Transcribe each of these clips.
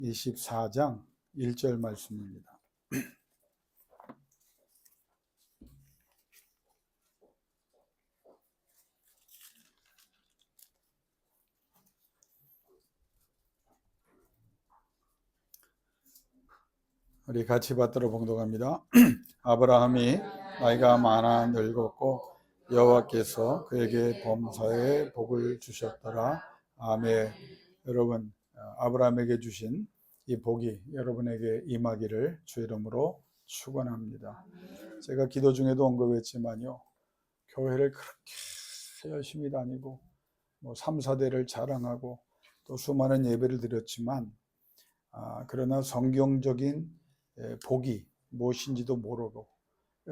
24장 1절 말씀입니다. 우리 같이 받들어 봉독합니다. 아브라함이 나이가 많아 늙었고 여호와께서 그에게 범사에 복을 주셨더라. 아멘. 여러분, 아브라함에게 주신 이 복이 여러분에게 임하기를 주 이름으로 축원합니다. 제가 기도 중에도 언급했지만요, 교회를 그렇게 열심히 다니고 3, 4대를 자랑하고 또 수많은 예배를 드렸지만 그러나 성경적인 복이 무엇인지도 모르고,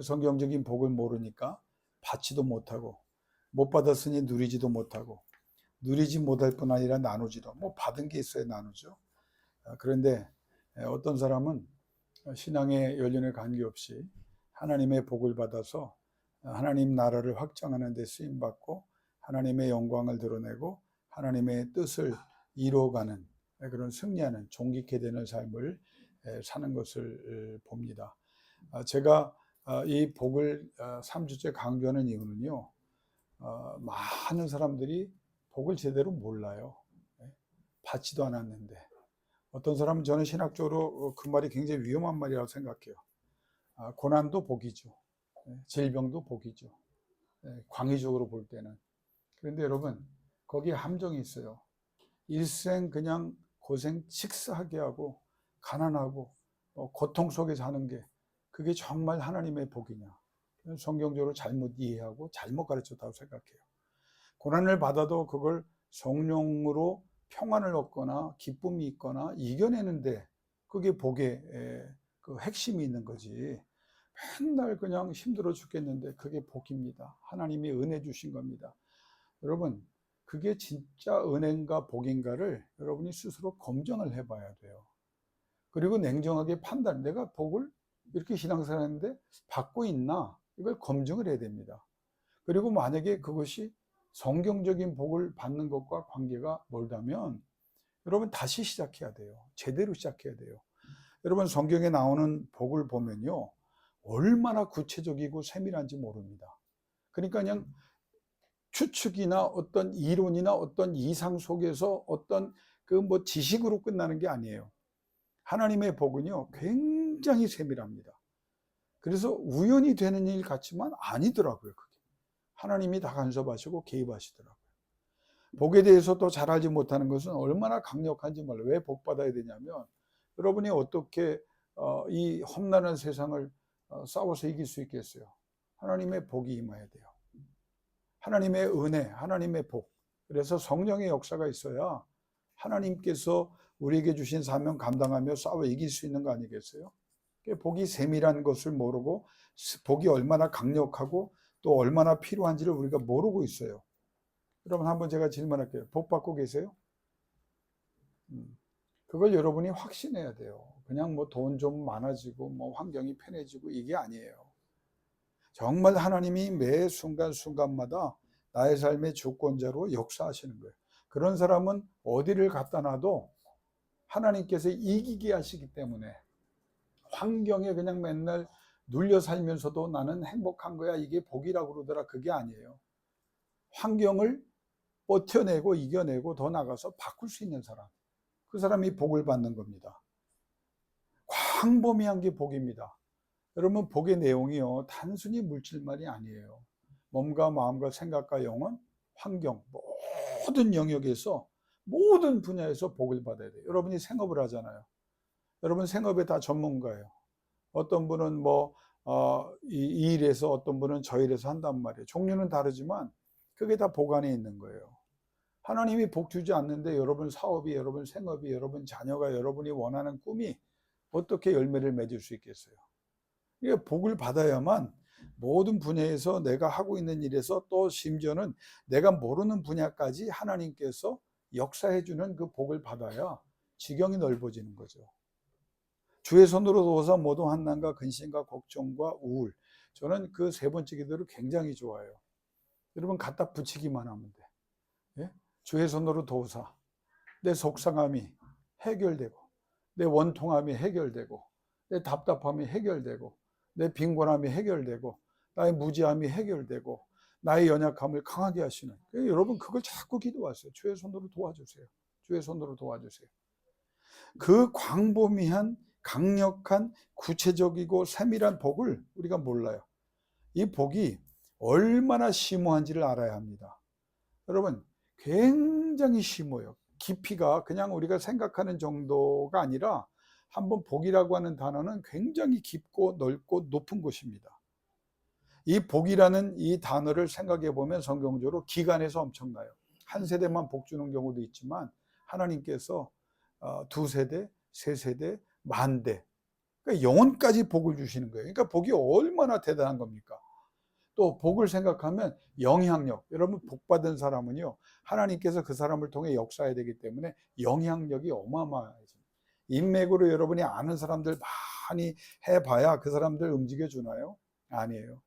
성경적인 복을 모르니까 받지도 못하고, 못 받았으니 누리지도 못하고, 누리지 못할 뿐 아니라 나누지도, 받은 게 있어야 나누죠. 그런데 어떤 사람은 신앙의 연륜에 관계없이 하나님의 복을 받아서 하나님 나라를 확장하는 데 쓰임받고 하나님의 영광을 드러내고 하나님의 뜻을 이루어가는 그런 승리하는 존귀케 되는 삶을 사는 것을 봅니다. 제가 이 복을 3주째 강조하는 이유는요, 많은 사람들이 복을 제대로 몰라요. 받지도 않았는데. 어떤 사람은 저는 신학적으로 그 말이 굉장히 위험한 말이라고 생각해요. 고난도 복이죠. 질병도 복이죠. 광의적으로 볼 때는. 그런데 여러분, 거기에 함정이 있어요. 일생 그냥 고생 식사하게 하고 가난하고 고통 속에 사는 게 그게 정말 하나님의 복이냐? 성경적으로 잘못 이해하고 잘못 가르쳤다고 생각해요. 고난을 받아도 그걸 성령으로 평안을 얻거나 기쁨이 있거나 이겨내는데 그게 복의 그 핵심이 있는 거지. 맨날 그냥 힘들어 죽겠는데 그게 복입니다. 하나님이 은혜 주신 겁니다. 여러분, 그게 진짜 은혜인가 복인가를 여러분이 스스로 검증을 해봐야 돼요. 그리고 냉정하게 판단, 내가 복을 이렇게 신앙생활하는데 받고 있나? 이걸 검증을 해야 됩니다. 그리고 만약에 그것이 성경적인 복을 받는 것과 관계가 멀다면 여러분 다시 시작해야 돼요. 제대로 시작해야 돼요. 여러분, 성경에 나오는 복을 보면요, 얼마나 구체적이고 세밀한지 모릅니다. 그러니까 그냥 추측이나 어떤 이론이나 어떤 이상 속에서 어떤 그 지식으로 끝나는 게 아니에요. 하나님의 복은요, 굉장히 세밀합니다. 그래서 우연히 되는 일 같지만 아니더라고요. 그게 하나님이 다 간섭하시고 개입하시더라고요. 복에 대해서 또 잘 알지 못하는 것은 얼마나 강력한지 몰라요. 왜 복 받아야 되냐면, 여러분이 어떻게 이 험난한 세상을 싸워서 이길 수 있겠어요? 하나님의 복이 임해야 돼요. 하나님의 은혜, 하나님의 복. 그래서 성령의 역사가 있어야 하나님께서 우리에게 주신 사명 감당하며 싸워 이길 수 있는 거 아니겠어요? 복이 세밀한 것을 모르고 복이 얼마나 강력하고 또 얼마나 필요한지를 우리가 모르고 있어요. 여러분, 한번 제가 질문할게요. 복 받고 계세요? 그걸 여러분이 확신해야 돼요. 그냥 돈 좀 많아지고 환경이 편해지고 이게 아니에요. 정말 하나님이 매 순간순간마다 나의 삶의 주권자로 역사하시는 거예요. 그런 사람은 어디를 갖다 놔도 하나님께서 이기게 하시기 때문에 환경에 그냥 맨날 눌려 살면서도 나는 행복한 거야, 이게 복이라고 그러더라, 그게 아니에요. 환경을 버텨내고 이겨내고 더 나가서 바꿀 수 있는 사람, 그 사람이 복을 받는 겁니다. 광범위한 게 복입니다. 여러분, 복의 내용이요, 단순히 물질만이 아니에요. 몸과 마음과 생각과 영혼, 환경, 모든 영역에서 모든 분야에서 복을 받아야 돼요. 여러분이 생업을 하잖아요. 여러분 생업에 다 전문가예요. 어떤 분은 이 일에서, 어떤 분은 저 일에서 한단 말이에요. 종류는 다르지만 그게 다 복 안에 있는 거예요. 하나님이 복 주지 않는데 여러분 사업이, 여러분 생업이, 여러분 자녀가, 여러분이 원하는 꿈이 어떻게 열매를 맺을 수 있겠어요? 이게 복을 받아야만 모든 분야에서 내가 하고 있는 일에서 또 심지어는 내가 모르는 분야까지 하나님께서 역사해주는 그 복을 받아야 지경이 넓어지는 거죠. 주의 손으로 도우사 모든 환난과 근심과 걱정과 우울, 저는 그 세 번째 기도를 굉장히 좋아해요. 여러분 갖다 붙이기만 하면 돼. 예? 주의 손으로 도우사 내 속상함이 해결되고 내 원통함이 해결되고, 내 답답함이 해결되고, 내 빈곤함이 해결되고, 나의 무지함이 해결되고, 나의 연약함을 강하게 하시는, 여러분 그걸 자꾸 기도하세요. 주의 손으로 도와주세요. 주의 손으로 도와주세요. 그 광범위한 강력한 구체적이고 세밀한 복을 우리가 몰라요. 이 복이 얼마나 심오한지를 알아야 합니다. 여러분 굉장히 심오해요. 깊이가 그냥 우리가 생각하는 정도가 아니라 한번 복이라고 하는 단어는 굉장히 깊고 넓고 높은 것입니다. 이 복이라는 이 단어를 생각해 보면 성경적으로 기간에서 엄청나요. 한 세대만 복 주는 경우도 있지만 하나님께서 두 세대, 세 세대, 만 대, 그러니까 영혼까지 복을 주시는 거예요. 그러니까 복이 얼마나 대단한 겁니까? 또 복을 생각하면 영향력, 여러분 복 받은 사람은요 하나님께서 그 사람을 통해 역사해야 되기 때문에 영향력이 어마어마해집니다. 인맥으로 여러분이 아는 사람들 많이 해봐야 그 사람들 움직여 주나요? 아니에요.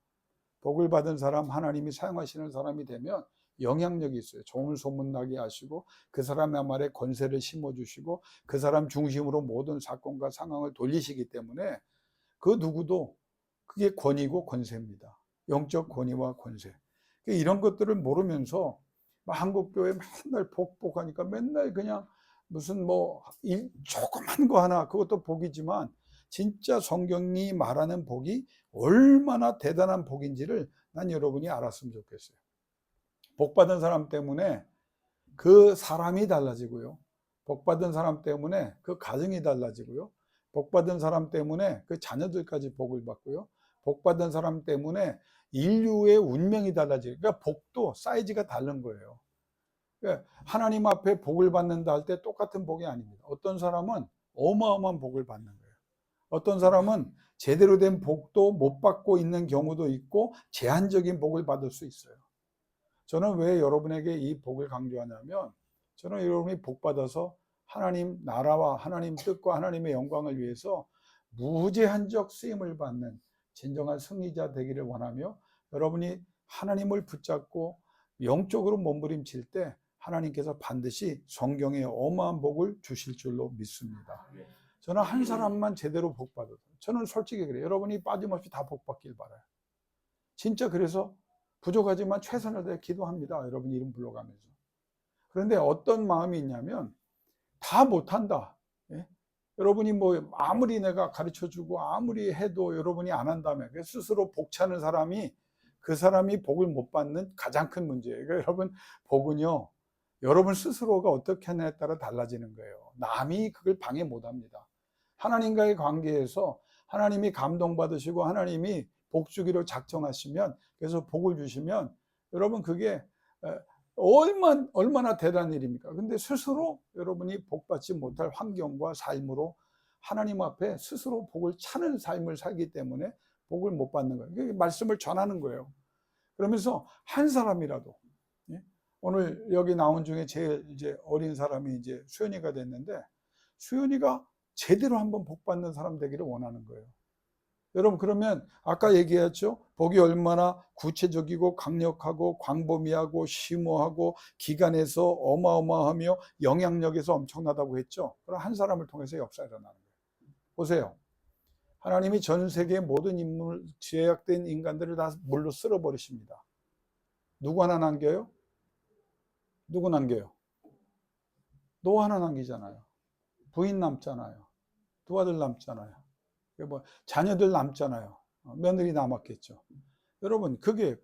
복을 받은 사람, 하나님이 사용하시는 사람이 되면 영향력이 있어요. 좋은 소문 나게 하시고 그 사람의 말에 권세를 심어주시고 그 사람 중심으로 모든 사건과 상황을 돌리시기 때문에 그 누구도 그게 권위고 권세입니다. 영적 권위와 권세. 이런 것들을 모르면서 한국교회 맨날 복하니까 맨날 그냥 무슨 뭐 조그만 거 하나, 그것도 복이지만 진짜 성경이 말하는 복이 얼마나 대단한 복인지를 난 여러분이 알았으면 좋겠어요. 복 받은 사람 때문에 그 사람이 달라지고요. 복 받은 사람 때문에 그 가정이 달라지고요. 복 받은 사람 때문에 그 자녀들까지 복을 받고요. 복 받은 사람 때문에 인류의 운명이 달라지고, 그러니까 복도 사이즈가 다른 거예요. 그러니까 하나님 앞에 복을 받는다 할 때 똑같은 복이 아닙니다. 어떤 사람은 어마어마한 복을 받는 거예요. 어떤 사람은 제대로 된 복도 못 받고 있는 경우도 있고 제한적인 복을 받을 수 있어요. 저는 왜 여러분에게 이 복을 강조하냐면, 저는 여러분이 복 받아서 하나님 나라와 하나님 뜻과 하나님의 영광을 위해서 무제한적 쓰임을 받는 진정한 승리자 되기를 원하며, 여러분이 하나님을 붙잡고 영적으로 몸부림칠 때 하나님께서 반드시 성경에 어마한 복을 주실 줄로 믿습니다. 저는 한 사람만 제대로 복 받아도, 저는 솔직히 그래요. 여러분이 빠짐없이 다 복 받길 바라요. 진짜 그래서 부족하지만 최선을 다해 기도합니다. 여러분 이름 불러가면서. 그런데 어떤 마음이 있냐면 다 못한다. 예? 여러분이 뭐 아무리 내가 가르쳐주고 아무리 해도 여러분이 안 한다면 스스로 복 차는 사람이, 그 사람이 복을 못 받는 가장 큰 문제예요. 그러니까 여러분 복은요 여러분 스스로가 어떻게 하냐에 따라 달라지는 거예요. 남이 그걸 방해 못 합니다. 하나님과의 관계에서 하나님이 감동받으시고 하나님이 복 주기로 작정하시면, 그래서 복을 주시면 여러분 그게 얼마나 대단한 일입니까? 근데 스스로 여러분이 복 받지 못할 환경과 삶으로 하나님 앞에 스스로 복을 차는 삶을 살기 때문에 복을 못 받는 거예요. 말씀을 전하는 거예요. 그러면서 한 사람이라도, 오늘 여기 나온 중에 제일 이제 어린 사람이 이제 수연이가 됐는데, 수연이가 제대로 한번 복 받는 사람 되기를 원하는 거예요. 여러분 그러면 아까 얘기했죠? 복이 얼마나 구체적이고 강력하고 광범위하고 심오하고 기간에서 어마어마하며 영향력에서 엄청나다고 했죠? 그럼 한 사람을 통해서 역사가 일어나는 거예요. 보세요. 하나님이 전 세계의 모든 인물, 죄악된 인간들을 다 물로 쓸어버리십니다. 누구 하나 남겨요? 누구 남겨요? 노아 하나 남기잖아요. 부인 남잖아요. 두 아들 남잖아요. 뭐 자녀들 남잖아요. 며느리 남았겠죠. 여러분 그게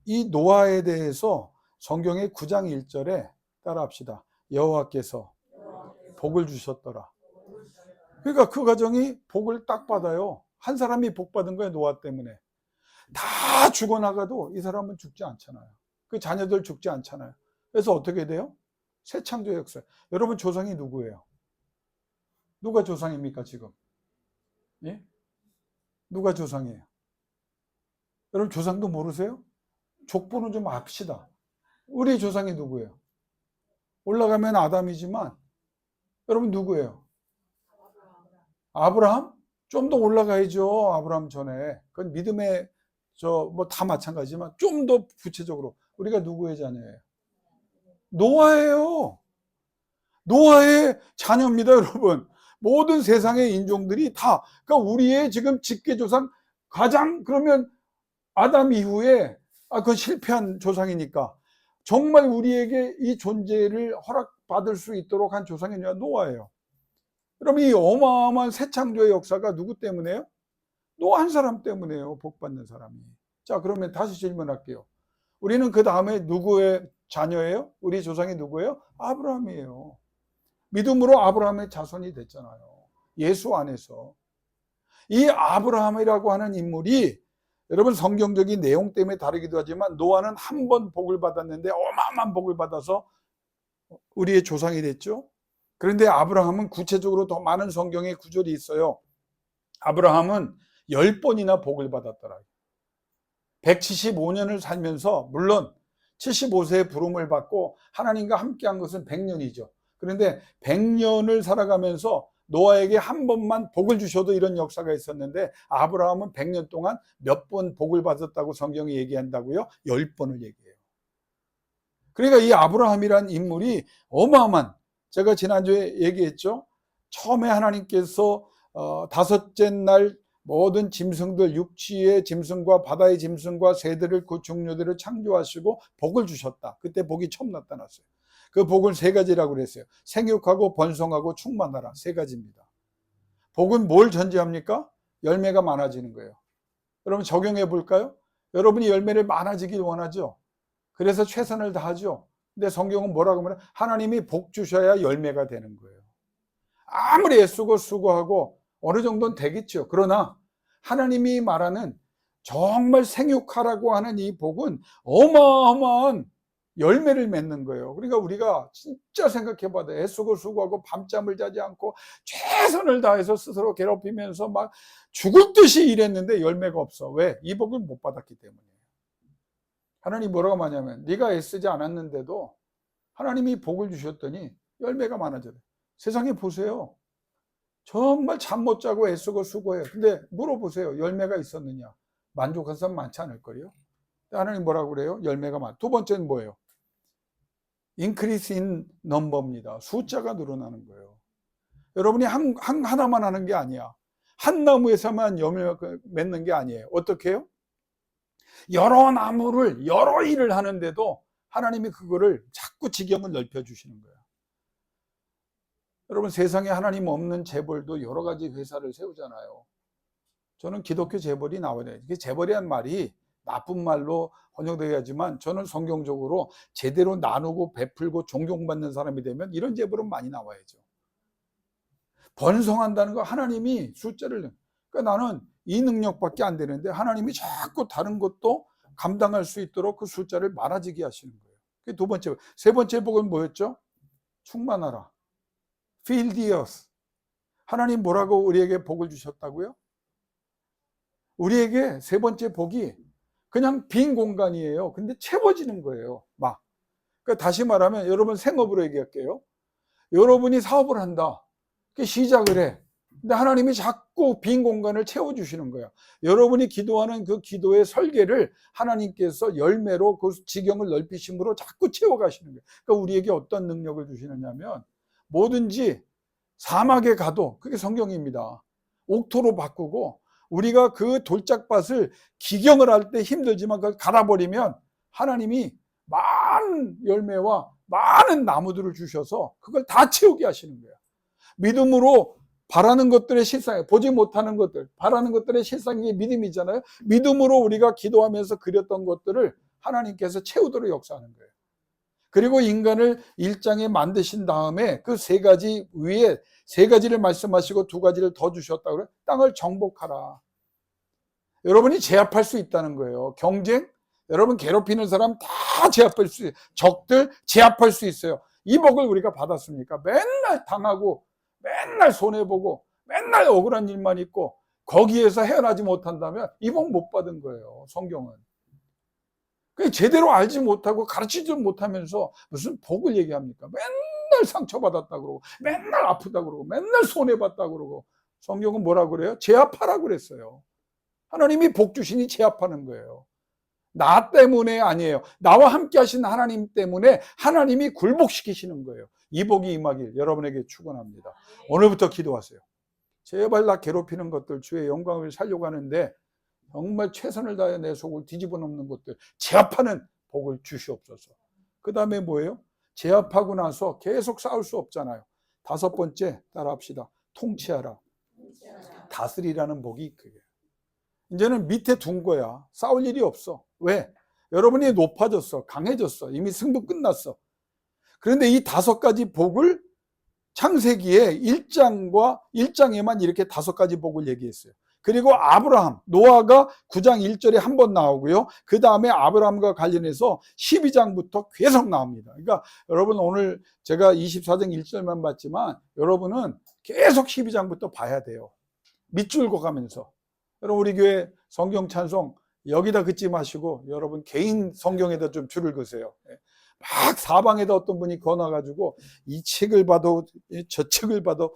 이 노아에 대해서 성경의 9장 1절에 따라합시다. 여호와께서 복을 주셨더라. 그러니까 그 가정이 복을 딱 받아요. 한 사람이 복 받은 거예요. 노아 때문에. 다 죽어나가도 이 사람은 죽지 않잖아요. 그 자녀들 죽지 않잖아요. 그래서 어떻게 돼요? 새 창조 역사. 여러분 조상이 누구예요? 누가 조상입니까 지금? 예? 누가 조상이에요? 여러분 조상도 모르세요? 족보는 좀 압시다. 우리 조상이 누구예요? 올라가면 아담이지만 여러분 누구예요? 아브라함? 좀 더 올라가야죠. 아브라함 전에. 그건 믿음의 뭐 다 마찬가지지만 좀 더 구체적으로 우리가 누구의 자녀예요? 노아예요. 노아의 자녀입니다, 여러분. 모든 세상의 인종들이 다, 그러니까 우리의 지금 직계조상 가장, 그러면 아담 이후에 그 실패한 조상이니까 정말 우리에게 이 존재를 허락받을 수 있도록 한 조상이 누가? 노아예요. 그럼 이 어마어마한 새 창조의 역사가 누구 때문에요? 노아 한 사람 때문에요. 복 받는 사람이. 자, 그러면 다시 질문할게요. 우리는 그 다음에 누구의 자녀예요? 우리 조상이 누구예요? 아브라함이에요. 믿음으로 아브라함의 자손이 됐잖아요. 예수 안에서. 이 아브라함이라고 하는 인물이, 여러분 성경적인 내용 때문에 다르기도 하지만 노아는 한 번 복을 받았는데 어마어마한 복을 받아서 우리의 조상이 됐죠. 그런데 아브라함은 구체적으로 더 많은 성경의 구절이 있어요. 아브라함은 10번이나 복을 받았더라. 175년을 살면서, 물론 75세에 부름을 받고 하나님과 함께한 것은 100년이죠. 그런데 100년을 살아가면서 노아에게 한 번만 복을 주셔도 이런 역사가 있었는데 아브라함은 100년 동안 몇 번 복을 받았다고 성경이 얘기한다고요? 10번을 얘기해요. 그러니까 이 아브라함이란 인물이 어마어마한, 제가 지난주에 얘기했죠. 처음에 하나님께서 다섯째 날 모든 짐승들, 육지의 짐승과 바다의 짐승과 새들을, 그 종류들을 창조하시고 복을 주셨다. 그때 복이 처음 나타났어요. 그 복은 세 가지라고 그랬어요. 생육하고 번성하고 충만하라. 세 가지입니다. 복은 뭘 전제합니까? 열매가 많아지는 거예요. 여러분 적용해 볼까요? 여러분이 열매를 많아지길 원하죠. 그래서 최선을 다하죠. 근데 성경은 뭐라고 하면 하나님이 복 주셔야 열매가 되는 거예요. 아무리 애쓰고 수고하고 어느 정도는 되겠죠. 그러나 하나님이 말하는 정말 생육하라고 하는 이 복은 어마어마한 열매를 맺는 거예요. 그러니까 우리가 진짜 생각해 봐도 애쓰고 수고하고 밤잠을 자지 않고 최선을 다해서 스스로 괴롭히면서 막 죽을 듯이 일했는데 열매가 없어. 왜? 이 복을 못 받았기 때문이에요. 하나님 뭐라고 하냐면 네가 애쓰지 않았는데도 하나님이 복을 주셨더니 열매가 많아져요. 세상에 보세요. 정말 잠 못 자고 애쓰고 수고해요. 근데 물어보세요. 열매가 있었느냐? 만족한 사람 많지 않을 거예요. 하나님 뭐라고 그래요? 열매가 많아. 두 번째는 뭐예요? increase in number입니다. 숫자가 늘어나는 거예요. 여러분이 하나만 하는 게 아니야. 한 나무에서만 열매가 맺는 게 아니에요. 어떻게 해요? 여러 나무를, 여러 일을 하는데도 하나님이 그거를 자꾸 지경을 넓혀 주시는 거예요. 여러분 세상에 하나님 없는 재벌도 여러 가지 회사를 세우잖아요. 저는 기독교 재벌이 나와야 돼요. 이게 재벌이란 말이 나쁜 말로 번역되게 하지만 저는 성경적으로 제대로 나누고 베풀고 존경받는 사람이 되면 이런 재벌은 많이 나와야죠. 번성한다는 거 하나님이 숫자를, 그러니까 나는 이 능력밖에 안 되는데 하나님이 자꾸 다른 것도 감당할 수 있도록 그 숫자를 많아지게 하시는 거예요. 그게 두 번째. 세 번째 복은 뭐였죠? 충만하라. Fill the earth. 하나님 뭐라고 우리에게 복을 주셨다고요? 우리에게 세 번째 복이 그냥 빈 공간이에요. 근데 채워지는 거예요. 막. 그러니까 다시 말하면 여러분 생업으로 얘기할게요. 여러분이 사업을 한다. 시작을 해. 근데 하나님이 자꾸 빈 공간을 채워주시는 거야. 여러분이 기도하는 그 기도의 설계를 하나님께서 열매로 그 지경을 넓히심으로 자꾸 채워가시는 거예요. 그러니까 우리에게 어떤 능력을 주시느냐면 뭐든지 사막에 가도, 그게 성경입니다. 옥토로 바꾸고 우리가 그 돌짝밭을 기경을 할 때 힘들지만 그걸 갈아버리면 하나님이 많은 열매와 많은 나무들을 주셔서 그걸 다 채우게 하시는 거예요. 믿음으로 바라는 것들의 실상, 보지 못하는 것들, 바라는 것들의 실상이 믿음이잖아요. 믿음으로 우리가 기도하면서 그렸던 것들을 하나님께서 채우도록 역사하는 거예요. 그리고 인간을 일장에 만드신 다음에 그 세 가지 위에 세 가지를 말씀하시고 두 가지를 더 주셨다고 그래요. 땅을 정복하라. 여러분이 제압할 수 있다는 거예요. 경쟁, 여러분 괴롭히는 사람 다 제압할 수 있어요. 적들 제압할 수 있어요. 이 복을 우리가 받았습니까? 맨날 당하고 맨날 손해보고 맨날 억울한 일만 있고 거기에서 헤어나지 못한다면 이 복 못 받은 거예요. 성경은. 제대로 알지 못하고 가르치지 못하면서 무슨 복을 얘기합니까? 맨날 상처받았다 그러고 맨날 아프다 그러고 맨날 손해봤다 그러고. 성경은 뭐라고 그래요? 제압하라고 그랬어요. 하나님이 복 주시니 제압하는 거예요. 나 때문에 아니에요. 나와 함께 하신 하나님 때문에 하나님이 굴복시키시는 거예요. 이 복이 임하길 여러분에게 축원합니다. 오늘부터 기도하세요. 제발 나 괴롭히는 것들 주의 영광을 살려고 하는데 정말 최선을 다해 내 속을 뒤집어 놓는 것들 제압하는 복을 주시옵소서. 그 다음에 뭐예요? 제압하고 나서 계속 싸울 수 없잖아요. 5번째 따라합시다. 통치하라. 다스리라는 복이 그게. 이제는 밑에 둔 거야. 싸울 일이 없어. 왜? 여러분이 높아졌어. 강해졌어. 이미 승부 끝났어. 그런데 이 5가지 복을 창세기에 1장에만 이렇게 5가지 복을 얘기했어요. 그리고 아브라함, 노아가 9장 1절에 한 번 나오고요. 그 다음에 아브라함과 관련해서 12장부터 계속 나옵니다. 그러니까 여러분 오늘 제가 24장 1절만 봤지만 여러분은 계속 12장부터 봐야 돼요. 밑줄 그어가면서. 여러분 우리 교회 성경 찬송 여기다 긋지 마시고 여러분 개인 성경에다 좀 줄을 그으세요. 막 사방에다 어떤 분이 그어놔가지고 이 책을 봐도 저 책을 봐도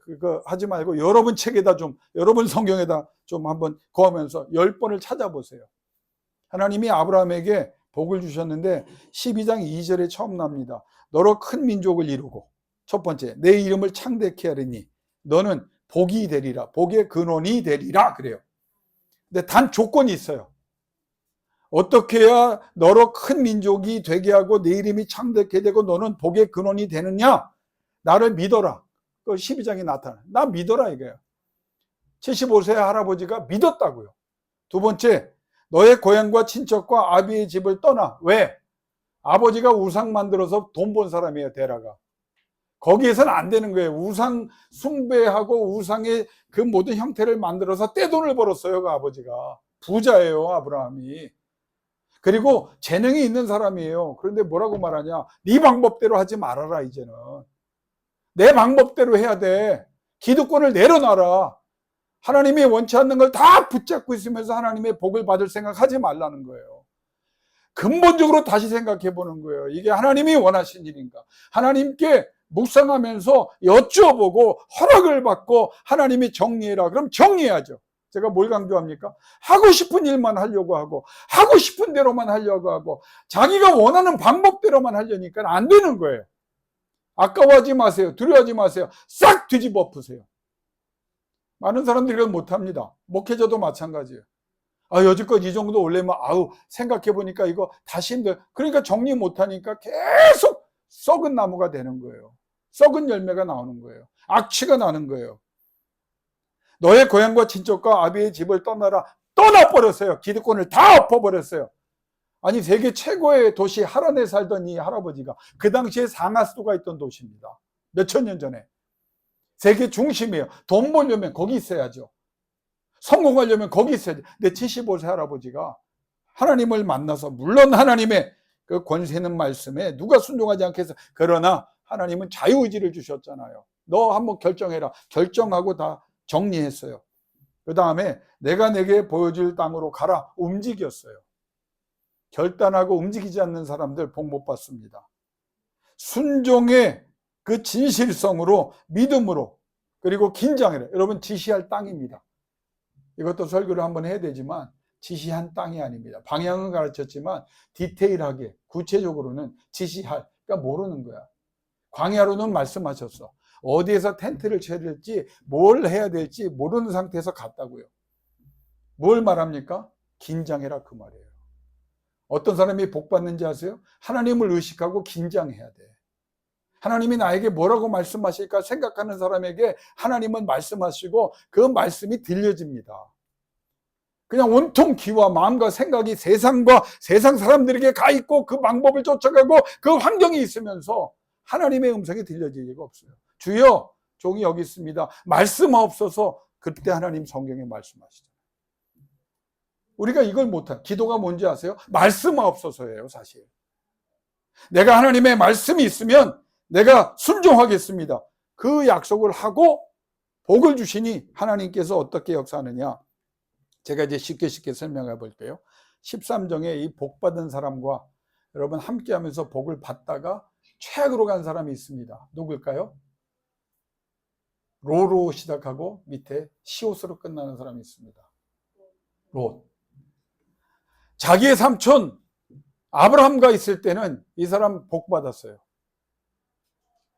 그거 하지 말고 여러분 책에다 좀 여러분 성경에다 좀 한번 그으면서 10번을 찾아보세요. 하나님이 아브라함에게 복을 주셨는데 12장 2절에 처음 납니다. 너로 큰 민족을 이루고 첫 번째 내 이름을 창대케 하리니 너는 복이 되리라. 복의 근원이 되리라 그래요. 근데 단 조건이 있어요. 어떻게 해야 너로 큰 민족이 되게 하고 내 이름이 창대케 되고 너는 복의 근원이 되느냐? 나를 믿어라. 그 12장에 나타나. 나 믿어라 이거예요. 75세 할아버지가 믿었다고요. 두 번째, 너의 고향과 친척과 아비의 집을 떠나. 왜? 아버지가 우상 만들어서 돈 번 사람이에요, 데라가. 거기에서는 안 되는 거예요. 우상 숭배하고 우상의 그 모든 형태를 만들어서 떼돈을 벌었어요, 그 아버지가. 부자예요, 아브라함이. 그리고 재능이 있는 사람이에요. 그런데 뭐라고 말하냐? 네 방법대로 하지 말아라 이제는. 내 방법대로 해야 돼. 기득권을 내려놔라. 하나님이 원치 않는 걸 다 붙잡고 있으면서 하나님의 복을 받을 생각하지 말라는 거예요. 근본적으로 다시 생각해 보는 거예요. 이게 하나님이 원하신 일인가? 하나님께 묵상하면서 여쭈어보고 허락을 받고 하나님이 정리해라. 그럼 정리해야죠. 제가 뭘 강조합니까? 하고 싶은 일만 하려고 하고 하고 싶은 대로만 하려고 하고 자기가 원하는 방법대로만 하려니까 안 되는 거예요. 아까워하지 마세요. 두려워하지 마세요. 싹 뒤집어 엎으세요. 많은 사람들이 그걸 못합니다. 목회자도 마찬가지예요. 여지껏 이 정도 올려면 생각해보니까 이거 다시 힘들어. 그러니까 정리 못하니까 계속 썩은 나무가 되는 거예요. 썩은 열매가 나오는 거예요. 악취가 나는 거예요. 너의 고향과 친척과 아비의 집을 떠나라. 떠나버렸어요. 기득권을 다 엎어버렸어요. 아니 세계 최고의 도시 하란에 살던 이 할아버지가 그 당시에 상하수도가 있던 도시입니다. 몇천 년 전에. 세계 중심이에요. 돈 벌려면 거기 있어야죠. 성공하려면 거기 있어야죠. 근데 75세 할아버지가 하나님을 만나서 물론 하나님의 그 권세 있는 말씀에 누가 순종하지 않겠어. 그러나 하나님은 자유의지를 주셨잖아요. 너 한번 결정해라. 결정하고 다 정리했어요. 그 다음에 내가 내게 보여줄 땅으로 가라. 움직였어요. 결단하고 움직이지 않는 사람들 복 못 받습니다. 순종의 그 진실성으로 믿음으로 그리고 긴장해라. 여러분 지시할 땅입니다. 이것도 설교를 한번 해야 되지만 지시한 땅이 아닙니다. 방향은 가르쳤지만 디테일하게 구체적으로는 지시할 그러니까 모르는 거야. 광야로는 말씀하셨어. 어디에서 텐트를 쳐야 될지 뭘 해야 될지 모르는 상태에서 갔다고요. 뭘 말합니까? 긴장해라 그 말이에요. 어떤 사람이 복 받는지 아세요? 하나님을 의식하고 긴장해야 돼. 하나님이 나에게 뭐라고 말씀하실까 생각하는 사람에게 하나님은 말씀하시고 그 말씀이 들려집니다. 그냥 온통 귀와 마음과 생각이 세상과 세상 사람들에게 가 있고 그 방법을 쫓아가고 그 환경이 있으면서 하나님의 음성이 들려질 리가 없어요. 주여 종이 여기 있습니다. 말씀하옵소서. 그때 하나님 성경에 말씀하시잖아요. 우리가 이걸 못한 기도가 뭔지 아세요? 말씀하옵소서예요 사실. 내가 하나님의 말씀이 있으면 내가 순종하겠습니다. 그 약속을 하고 복을 주시니 하나님께서 어떻게 역사하느냐. 제가 이제 쉽게 설명해 볼게요. 13장에 이 복 받은 사람과 여러분 함께 하면서 복을 받다가 최악으로 간 사람이 있습니다. 누굴까요? 로로 시작하고 밑에 시옷으로 끝나는 사람이 있습니다. 롯. 자기의 삼촌 아브라함과 있을 때는 이 사람 복 받았어요.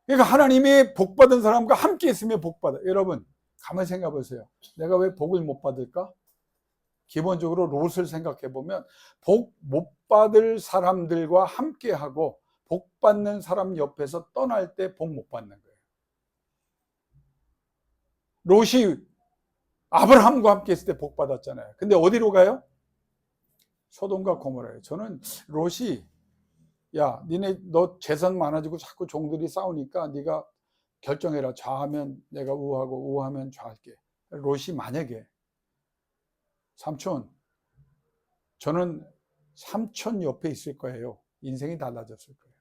그러니까 하나님이 복 받은 사람과 함께 있으면 복 받아. 여러분 가만히 생각해 보세요. 내가 왜 복을 못 받을까? 기본적으로 롯을 생각해 보면 복 못 받을 사람들과 함께 하고 복 받는 사람 옆에서 떠날 때 복 못 받는 거예요. 롯이 아브라함과 함께 있을 때 복 받았잖아요. 근데 어디로 가요? 소돔과 고모라예요. 저는 롯이 야, 니네 너 재산 많아지고 자꾸 종들이 싸우니까 네가 결정해라. 좌하면 내가 우하고 우하면 좌할게. 롯이 만약에 삼촌, 저는 삼촌 옆에 있을 거예요. 인생이 달라졌을 거예요.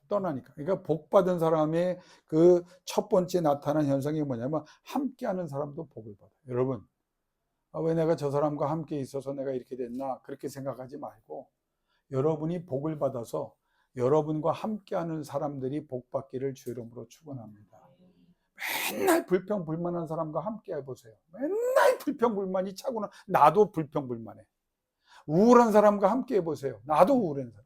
떠나니까. 그러니까 복 받은 사람의 그 첫 번째 나타난 현상이 뭐냐면 함께하는 사람도 복을 받아요. 여러분, 왜 내가 저 사람과 함께 있어서 내가 이렇게 됐나 그렇게 생각하지 말고 여러분이 복을 받아서 여러분과 함께하는 사람들이 복 받기를 주 이름으로 축원합니다. 맨날 불평불만한 사람과 함께 해보세요. 맨날 불평불만이 차고는 나도 불평불만해. 우울한 사람과 함께 해보세요. 나도 우울한 사람.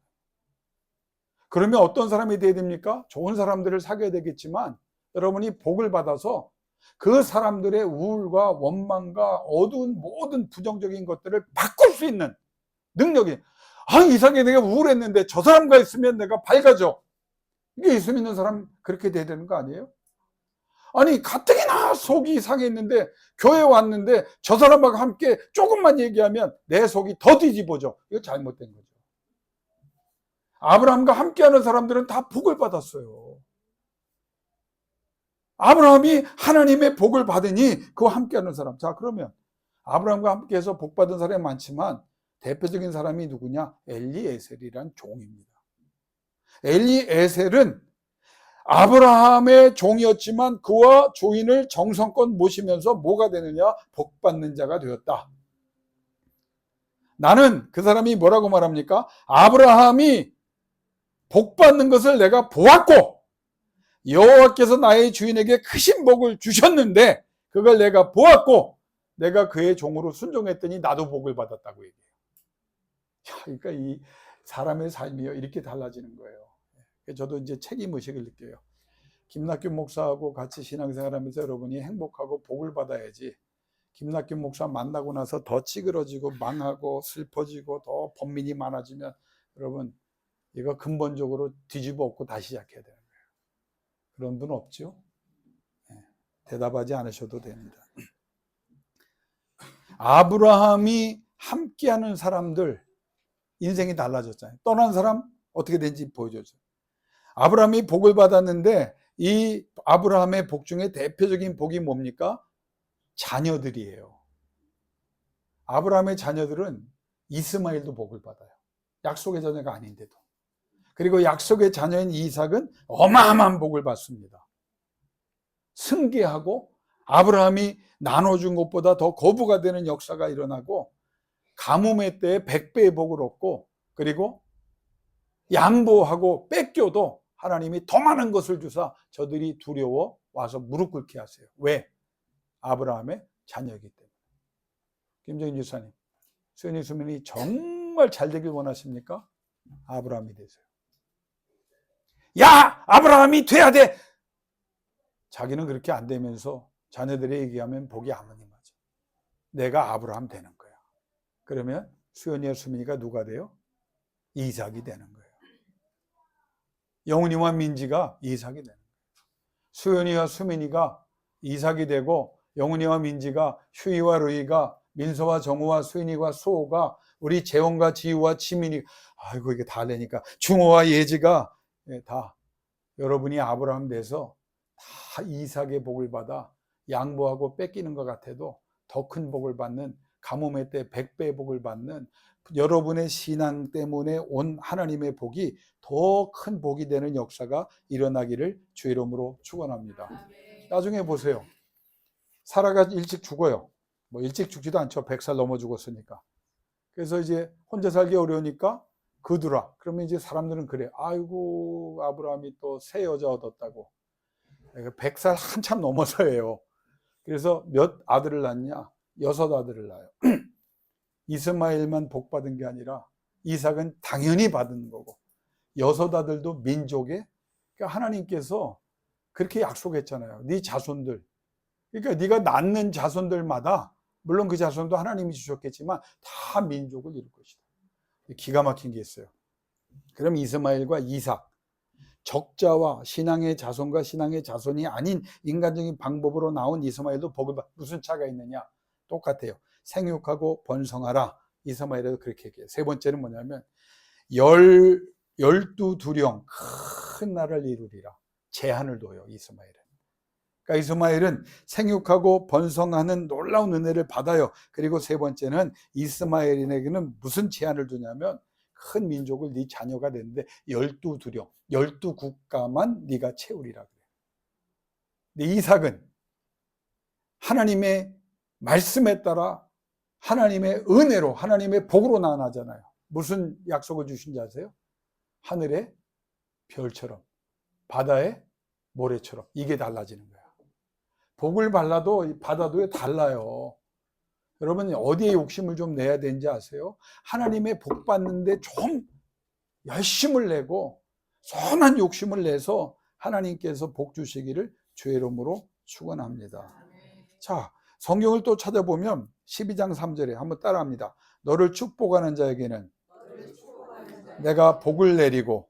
그러면 어떤 사람이 돼야 됩니까? 좋은 사람들을 사귀어야 되겠지만 여러분이 복을 받아서 그 사람들의 우울과 원망과 어두운 모든 부정적인 것들을 바꿀 수 있는 능력이, 이상하게 내가 우울했는데 저 사람과 있으면 내가 밝아져. 이게 예수 믿는 사람 그렇게 돼야 되는 거 아니에요? 아니 가뜩이나 속이 상했는데 교회 왔는데 저 사람하고 함께 조금만 얘기하면 내 속이 더 뒤집어져. 이거 잘못된 거죠. 아브라함과 함께하는 사람들은 다 복을 받았어요. 아브라함이 하나님의 복을 받으니 그와 함께하는 사람. 자, 그러면 아브라함과 함께해서 복 받은 사람이 많지만 대표적인 사람이 누구냐? 엘리에셀이란 종입니다. 엘리에셀은 아브라함의 종이었지만 그와 조인을 정성껏 모시면서 뭐가 되느냐? 복 받는 자가 되었다. 나는 그 사람이 뭐라고 말합니까? 아브라함이 복 받는 것을 내가 보았고 여호와께서 나의 주인에게 크신 복을 주셨는데 그걸 내가 보았고 내가 그의 종으로 순종했더니 나도 복을 받았다고 얘기해요. 그러니까 이 사람의 삶이요 이렇게 달라지는 거예요. 저도 이제 책임의식을 느껴요. 김낙균 목사하고 같이 신앙생활하면서 여러분이 행복하고 복을 받아야지 김낙균 목사 만나고 나서 더 찌그러지고 망하고 슬퍼지고 더 번민이 많아지면 여러분 이거 근본적으로 뒤집어 엎고 다시 시작해야 되는 거예요. 그런 분 없죠? 대답하지 않으셔도 됩니다. 아브라함이 함께하는 사람들 인생이 달라졌잖아요. 떠난 사람 어떻게 된지 보여줬죠. 아브라함이 복을 받았는데 이 아브라함의 복 중에 대표적인 복이 뭡니까? 자녀들이에요. 아브라함의 자녀들은 이스마엘도 복을 받아요. 약속의 자녀가 아닌데도. 그리고 약속의 자녀인 이삭은 어마어마한 복을 받습니다. 승계하고 아브라함이 나눠준 것보다 더 거부가 되는 역사가 일어나고 가뭄의 때에 100배의 복을 얻고 그리고 양보하고 뺏겨도 하나님이 더 많은 것을 주사 저들이 두려워 와서 무릎 꿇게 하세요. 왜? 아브라함의 자녀이기 때문에. 김정인 지사님, 수연이 수민이 정말 잘 되길 원하십니까? 아브라함이 되세요. 야! 아브라함이 돼야 돼! 자기는 그렇게 안 되면서 자녀들이 얘기하면 복이 아무니 맞아. 내가 아브라함 되는 거야. 그러면 수연이와 수민이가 누가 돼요? 이삭이 되는 거예요. 영훈이와 민지가 이삭이 되는 거예요. 수연이와 수민이가 이삭이 되고 영훈이와 민지가 휴이와 루이가 민서와 정우와 수인이와 수호가 우리 재원과 지우와 지민이 아이고 이게 다 되니까 중호와 예지가 다 여러분이 아브라함 돼서 다 이삭의 복을 받아 양보하고 뺏기는 것 같아도 더 큰 복을 받는 가뭄의 때 100배의 복을 받는 여러분의 신앙 때문에 온 하나님의 복이 더 큰 복이 되는 역사가 일어나기를 주 이름으로 축원합니다. 나중에 보세요. 사라가 일찍 죽어요. 뭐 일찍 죽지도 않죠. 100살 넘어 죽었으니까. 그래서 이제 혼자 살기 어려우니까 거두라. 그러면 이제 사람들은 그래. 아이고 아브라함이 또 새 여자 얻었다고. 100살 한참 넘어서예요. 그래서 몇 아들을 낳냐? 6 아들을 낳아요. 이스마엘만 복 받은 게 아니라 이삭은 당연히 받은 거고, 여섯 아들도 민족에, 그러니까 하나님께서 그렇게 약속했잖아요. 네 자손들, 그러니까 네가 낳는 자손들마다, 물론 그 자손도 하나님이 주셨겠지만 다 민족을 이룰 것이다. 기가 막힌 게 있어요. 그럼 이스마엘과 이삭, 적자와 신앙의 자손과 신앙의 자손이 아닌 인간적인 방법으로 나온 이스마엘도 복을 받. 무슨 차가 있느냐? 똑같아요. 생육하고 번성하라. 이스마엘에도 그렇게 얘기해요. 세 번째는 뭐냐면 12두령 큰 나라를 이루리라. 제한을 둬요, 이스마엘은. 그러니까 이스마엘은 생육하고 번성하는 놀라운 은혜를 받아요. 그리고 세 번째는 이스마엘에게는 무슨 제한을 두냐면 큰 민족을 네 자녀가 되는데 12두령, 12국가만 네가 채우리라 그래요. 근데 이삭은 하나님의 말씀에 따라 하나님의 은혜로, 하나님의 복으로 나아나잖아요. 무슨 약속을 주신지 아세요? 하늘의 별처럼, 바다의 모래처럼. 이게 달라지는 거야. 복을 받아도 달라요. 여러분, 어디에 욕심을 좀 내야 되는지 아세요? 하나님의 복 받는데 좀 열심을 내고 선한 욕심을 내서 하나님께서 복 주시기를 주의 이름으로 축원합니다. 자, 성경을 또 찾아보면 12장 3절에 한번 따라합니다. 너를 축복하는 자에게는 내가 복을 내리고,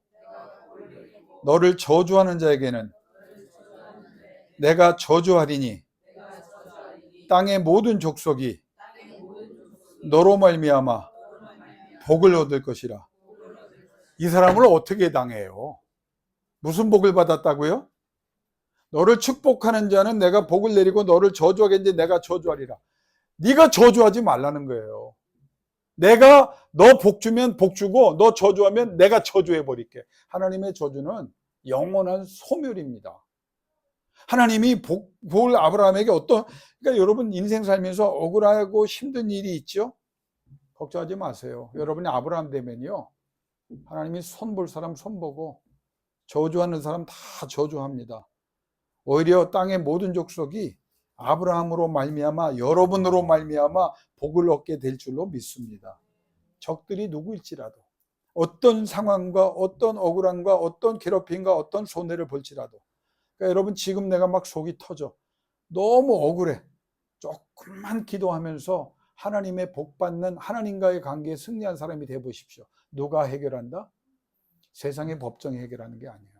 너를 저주하는 자에게는 내가 저주하리니 땅의 모든 족속이 너로 말미암아 복을 얻을 것이라. 이 사람을 어떻게 당해요? 무슨 복을 받았다고요? 너를 축복하는 자는 내가 복을 내리고 너를 저주하겠는데 내가 저주하리라. 네가 저주하지 말라는 거예요. 내가 너 복 주면 복 주고 너 저주하면 내가 저주해 버릴게. 하나님의 저주는 영원한 소멸입니다. 하나님이 복을 아브라함에게 그러니까 여러분 인생 살면서 억울하고 힘든 일이 있죠? 걱정하지 마세요. 여러분이 아브라함 되면요, 하나님이 손볼 사람 손보고 저주하는 사람 다 저주합니다. 오히려 땅의 모든 족속이 아브라함으로 말미암아, 여러분으로 말미암아 복을 얻게 될 줄로 믿습니다. 적들이 누구일지라도, 어떤 상황과 어떤 억울함과 어떤 괴롭힘과 어떤 손해를 볼지라도, 그러니까 여러분 지금 내가 막 속이 터져, 너무 억울해, 조금만 기도하면서 하나님의 복 받는, 하나님과의 관계에 승리한 사람이 되어 보십시오. 누가 해결한다? 세상의 법정이 해결하는 게 아니에요.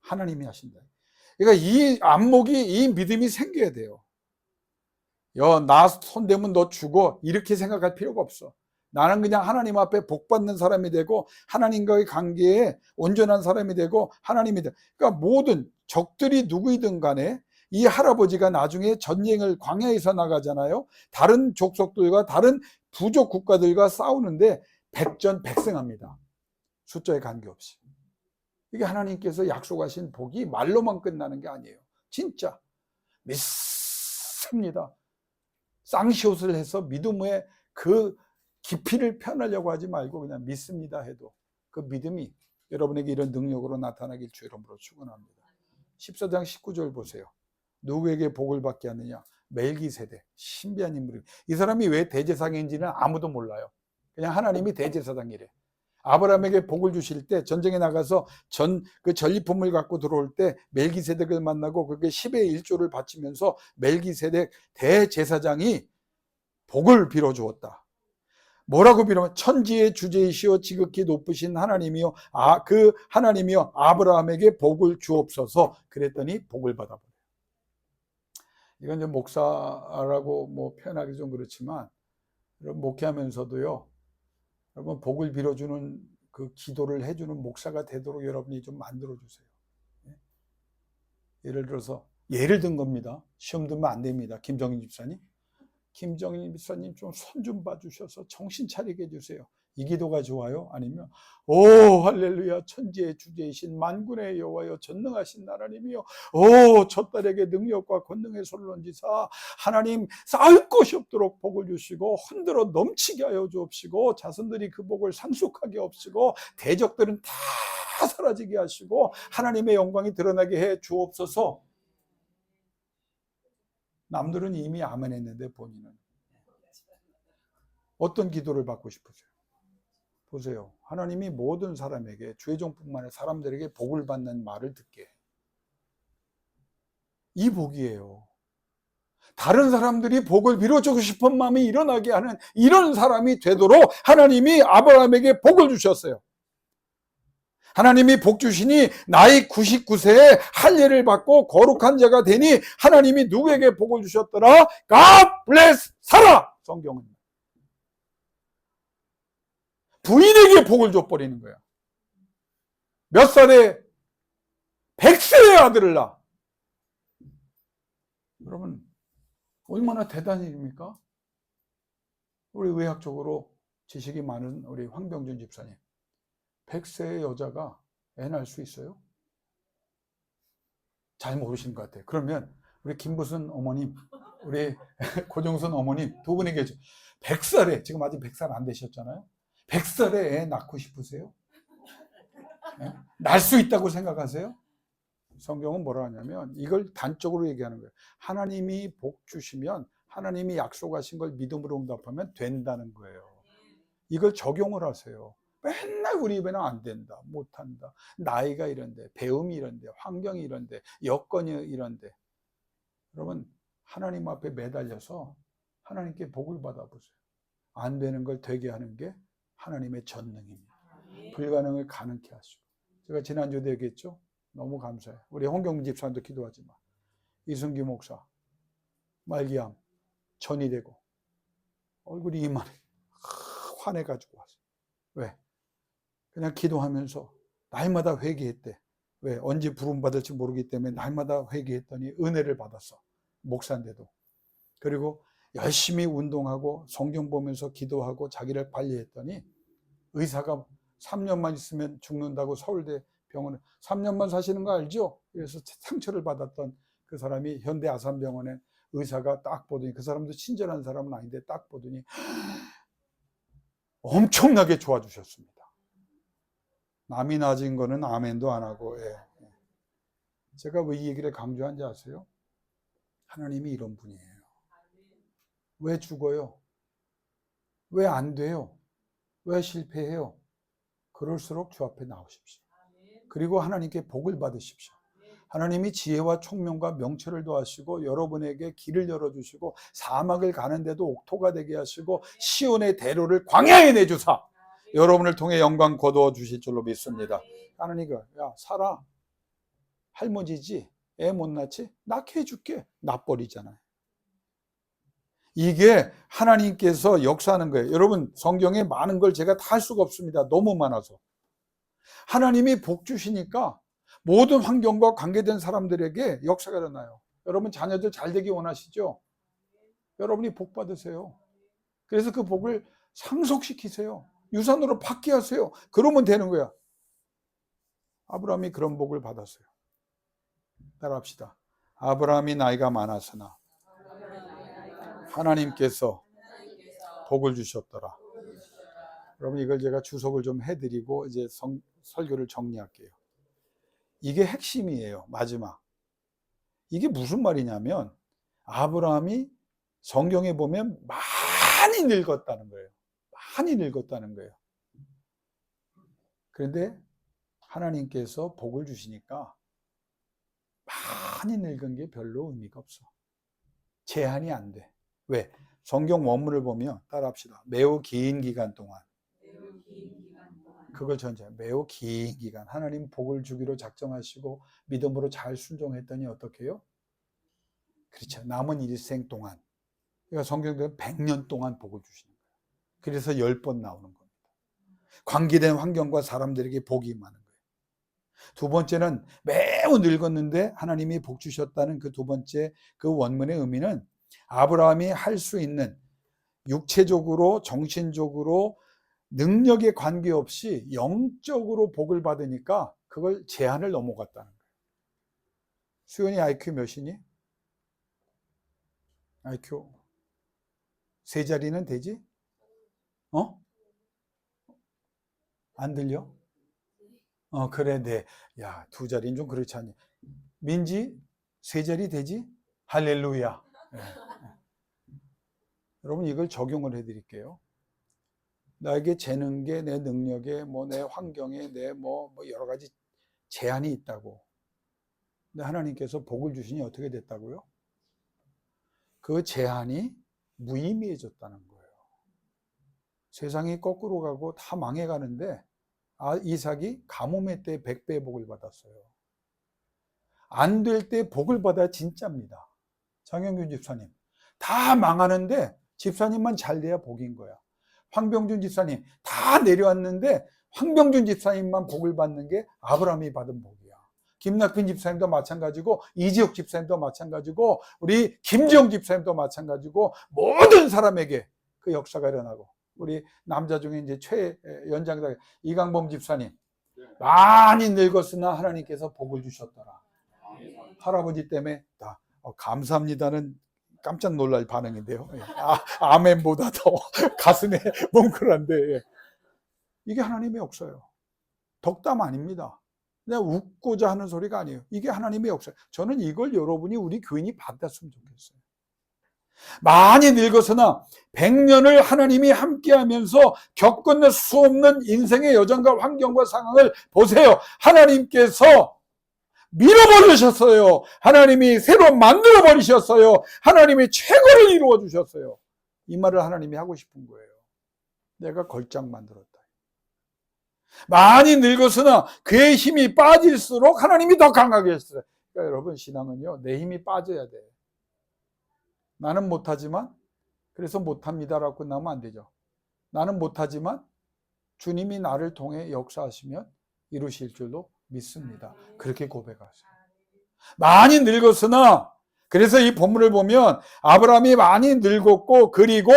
하나님이 하신다. 그러니까 이 안목이, 이 믿음이 생겨야 돼요. 나 손대면 너 죽어, 이렇게 생각할 필요가 없어. 나는 그냥 하나님 앞에 복 받는 사람이 되고 하나님과의 관계에 온전한 사람이 되고 하나님이 돼. 그러니까 모든 적들이 누구이든 간에 이 할아버지가 나중에 전쟁을 광야에서 나가잖아요. 다른 족속들과 다른 부족 국가들과 싸우는데 백전백승합니다. 숫자에 관계없이. 이게 하나님께서 약속하신 복이 말로만 끝나는 게 아니에요. 진짜 믿습니다. 쌍시옷을 해서 믿음의 그 깊이를 표현하려고 하지 말고 그냥 믿습니다 해도 그 믿음이 여러분에게 이런 능력으로 나타나길 주의 이름으로 축원합니다. 14장 19절 보세요. 누구에게 복을 받게 하느냐? 멜기세덱, 신비한 인물입니다. 이 사람이 왜 대제사장인지는 아무도 몰라요. 그냥 하나님이 대제사장이래. 아브라함에게 복을 주실 때 전쟁에 나가서 그 전리품을 갖고 들어올 때 멜기세덱을 만나고 그게 10의 1조를 바치면서 멜기세덱 대제사장이 복을 빌어 주었다. 뭐라고 빌어? 천지의 주제이시오 지극히 높으신 하나님이요, 그 하나님이요 아브라함에게 복을 주옵소서. 그랬더니 복을 받아버려요. 이건 이제 목사라고 뭐 표현하기 좀 그렇지만, 여러분 목회하면서도요, 여러분 복을 빌어주는 그 기도를 해주는 목사가 되도록 여러분이 좀 만들어주세요. 예를 들어서, 예를 든 겁니다. 시험 들면 안 됩니다. 김정인 집사님 좀 손 좀 봐주셔서 정신 차리게 해주세요. 이 기도가 좋아요? 아니면 오 할렐루야 천지의 주제이신 만군의 여호와여 전능하신 하나님이여, 오 저 딸에게 능력과 권능의 손을 얹으사 하나님 쌓을 것이 없도록 복을 주시고 흔들어 넘치게 하여 주옵시고 자손들이 그 복을 상속하게 없이고 대적들은 다 사라지게 하시고 하나님의 영광이 드러나게 해 주옵소서. 남들은 이미 아멘 했는데 본인은 어떤 기도를 받고 싶으세요? 보세요. 하나님이 모든 사람에게, 죄종뿐만 아니라 사람들에게 복을 받는 말을 듣게. 이 복이에요. 다른 사람들이 복을 빌어주고 싶은 마음이 일어나게 하는 이런 사람이 되도록 하나님이 아브라함에게 복을 주셨어요. 하나님이 복 주시니 나이 99세에 할례를 받고 거룩한 자가 되니 하나님이 누구에게 복을 주셨더라? God bless 사라! 성경은. 부인에게 복을 줘버리는 거야. 몇 살에? 100세의 아들을 낳아. 여러분, 얼마나 대단한 일입니까? 우리 의학적으로 지식이 많은 우리 황병준 집사님. 100세의 여자가 애 낳을 수 있어요? 잘 모르시는 것 같아요. 그러면 우리 김부순 어머님, 우리 고정순 어머님 두 분이 계죠. 100살에, 지금 아직 100살 안 되셨잖아요. 100살에 애 낳고 싶으세요? 네? 낳을 수 있다고 생각하세요? 성경은 뭐라 하냐면 이걸 단적으로 얘기하는 거예요. 하나님이 복 주시면 하나님이 약속하신 걸 믿음으로 응답하면 된다는 거예요. 이걸 적용을 하세요. 맨날 우리 입에는 안 된다, 못한다, 나이가 이런데, 배움이 이런데, 환경이 이런데, 여건이 이런데. 여러분, 하나님 앞에 매달려서 하나님께 복을 받아보세요. 안 되는 걸 되게 하는 게 하나님의 전능입니다. 불가능을 가능케 하시고. 제가 지난주에도 얘기했죠. 너무 감사해요. 우리 홍경민 집사님도 기도하지만 이승기 목사 말기암 전이 되고 얼굴이 이만해 화내가지고 왔어요. 왜? 그냥 기도하면서 날마다 회개했대. 왜? 언제 부름받을지 모르기 때문에 날마다 회개했더니 은혜를 받았어. 목사인데도. 그리고 열심히 운동하고 성경 보면서 기도하고 자기를 관리했더니 의사가 3년만 있으면 죽는다고 서울대 병원에 3년만 사시는 거 알죠? 그래서 상처를 받았던 그 사람이 현대 아산병원에 의사가 딱 보더니, 그 사람도 친절한 사람은 아닌데 딱 보더니 엄청나게 좋아주셨습니다. 남이 낮은 거는 아멘도 안 하고. 예. 제가 왜 이 얘기를 강조한지 아세요? 하나님이 이런 분이에요. 왜 죽어요? 왜 안 돼요? 왜 실패해요? 그럴수록 주 앞에 나오십시오. 그리고 하나님께 복을 받으십시오. 하나님이 지혜와 총명과 명철을 더하시고 여러분에게 길을 열어주시고 사막을 가는데도 옥토가 되게 하시고 시온의 대로를 광야에 내주사 여러분을 통해 영광 거두어 주실 줄로 믿습니다. 하나님이 야 살아, 할머니지, 애 못 낳지? 낳게 해줄게. 낳버리잖아요. 이게 하나님께서 역사하는 거예요. 여러분, 성경에 많은 걸 제가 다 할 수가 없습니다. 너무 많아서. 하나님이 복 주시니까 모든 환경과 관계된 사람들에게 역사가 일어나요. 여러분 자녀들 잘 되기 원하시죠? 여러분이 복 받으세요. 그래서 그 복을 상속시키세요. 유산으로 받게 하세요. 그러면 되는 거야. 아브라함이 그런 복을 받았어요. 따라합시다. 아브라함이 나이가 많았으나 하나님께서 복을 주셨더라. 여러분 이걸 제가 주석을 좀 해드리고 이제 설교를 정리할게요. 이게 핵심이에요. 마지막. 이게 무슨 말이냐면 아브라함이 성경에 보면 많이 늙었다는 거예요. 많이 늙었다는 거예요. 그런데 하나님께서 복을 주시니까 많이 늙은 게 별로 의미가 없어. 제한이 안 돼. 왜? 성경 원문을 보면 따라합시다. 매우 긴 기간 동안. 그걸 전제. 매우 긴 기간. 하나님 복을 주기로 작정하시고 믿음으로 잘 순종했더니 어떻게 해요? 그렇죠. 남은 일생 동안. 그러니까 성경대로 100년 동안 복을 주시는 거예요. 그래서 10번 나오는 겁니다. 관계된 환경과 사람들에게 복이 임하는 거예요. 두 번째는 매우 늙었는데 하나님이 복 주셨다는 그 두 번째 그 원문의 의미는 아브라함이 할 수 있는 육체적으로 정신적으로 능력에 관계없이 영적으로 복을 받으니까 그걸 제한을 넘어갔다는 거예요. 수연이 IQ 몇이니? IQ 세 자리는 되지? 안 들려? 그래, 네. 야, 두 자리는 좀 그렇지 않니? 민지, 세 자리 되지? 할렐루야. 네. 여러분, 이걸 적용을 해드릴게요. 나에게 재는 게 내 능력에 내 환경에 내 여러 가지 제한이 있다고. 근데 하나님께서 복을 주시니 어떻게 됐다고요? 그 제한이 무의미해졌다는 거예요. 세상이 거꾸로 가고 다 망해가는데 이삭이 가뭄의 때 100배의 복을 받았어요. 안 될 때 복을 받아야 진짜입니다. 장영균 집사님, 다 망하는데 집사님만 잘 돼야 복인 거야. 황병준 집사님, 다 내려왔는데 황병준 집사님만 복을 받는 게 아브라함이 받은 복이야. 김낙빈 집사님도 마찬가지고, 이지혁 집사님도 마찬가지고, 우리 김지영 집사님도 마찬가지고, 모든 사람에게 그 역사가 일어나고, 우리 남자 중에 이제 최연장자 이강범 집사님, 많이 늙었으나 하나님께서 복을 주셨더라. 할아버지 때문에 다 감사합니다는 깜짝 놀랄 반응인데요. 아멘보다 더 가슴에 뭉클한데, 이게 하나님의 역사예요. 덕담 아닙니다. 내가 웃고자 하는 소리가 아니에요. 이게 하나님의 역사예요. 저는 이걸 여러분이, 우리 교인이 받았으면 좋겠어요. 많이 늙어서나 100년을 하나님이 함께하면서 겪은 수 없는 인생의 여정과 환경과 상황을 보세요. 하나님께서 밀어버리셨어요. 하나님이 새로 만들어버리셨어요. 하나님이 최고를 이루어 주셨어요. 이 말을 하나님이 하고 싶은 거예요. 내가 걸작 만들었다. 많이 늙었으나 그의 힘이 빠질수록 하나님이 더 강하게 했어요. 그러니까 여러분, 신앙은요, 내 힘이 빠져야 돼요. 나는 못하지만, 그래서 못합니다라고 끝나면 안 되죠. 나는 못하지만 주님이 나를 통해 역사하시면 이루실 줄로 믿습니다. 그렇게 고백하세요. 많이 늙었으나, 그래서 이 본문을 보면 아브라함이 많이 늙었고, 그리고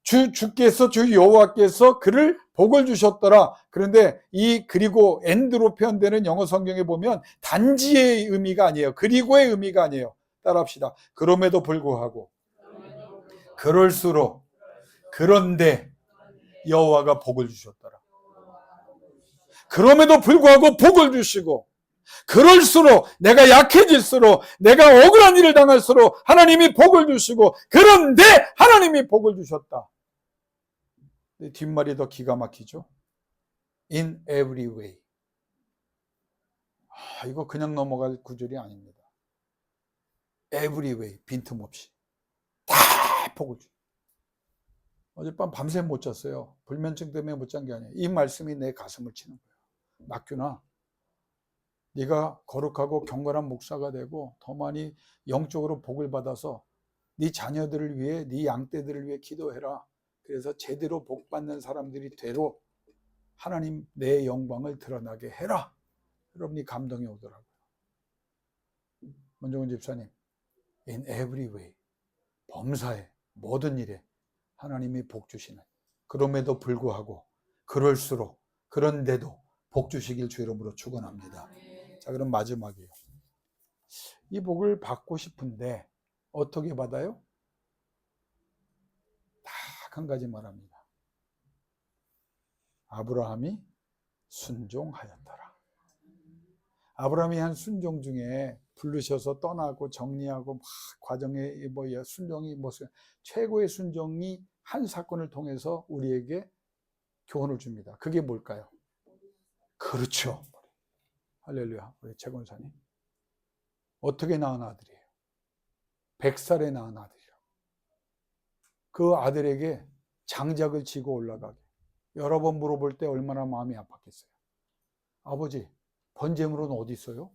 주께서, 주 여호와께서 그를 복을 주셨더라. 그런데 이 그리고 엔드로 표현되는 영어 성경에 보면 단지의 의미가 아니에요. 그리고의 의미가 아니에요. 따라합시다. 그럼에도 불구하고, 그럴수록, 그런데 여호와가 복을 주셨더라. 그럼에도 불구하고 복을 주시고, 그럴수록, 내가 약해질수록, 내가 억울한 일을 당할수록 하나님이 복을 주시고, 그런데 하나님이 복을 주셨다. 뒷말이 더 기가 막히죠. In every way. 이거 그냥 넘어갈 구절이 아닙니다. Every way, 빈틈없이 다 복을 주. 어젯밤 밤새 못 잤어요. 불면증 때문에 못 잔 게 아니에요. 이 말씀이 내 가슴을 치는 거예요. 낙규나, 네가 거룩하고 경건한 목사가 되고 더 많이 영적으로 복을 받아서 네 자녀들을 위해, 네 양떼들을 위해 기도해라. 그래서 제대로 복 받는 사람들이 되로 하나님 내 영광을 드러나게 해라. 여러분이 감동이 오더라고요. 문종훈 집사님, in every way, 범사에, 모든 일에 하나님이 복 주시는, 그럼에도 불구하고, 그럴수록, 그런데도 복 주시길 주 이름으로 축원합니다. 자, 그럼 마지막이에요. 이 복을 받고 싶은데 어떻게 받아요? 딱 한 가지 말합니다. 아브라함이 순종하였더라. 아브라함이 한 순종 중에 부르셔서 떠나고 정리하고 막 과정에 순종이 최고의 순종이 한 사건을 통해서 우리에게 교훈을 줍니다. 그게 뭘까요? 그렇죠. 할렐루야. 우리 최 권사님, 어떻게 낳은 아들이에요? 100살에 낳은 아들이라고. 그 아들에게 장작을 지고 올라가게 여러 번 물어볼 때 얼마나 마음이 아팠겠어요. 아버지, 번제물은 어디 있어요?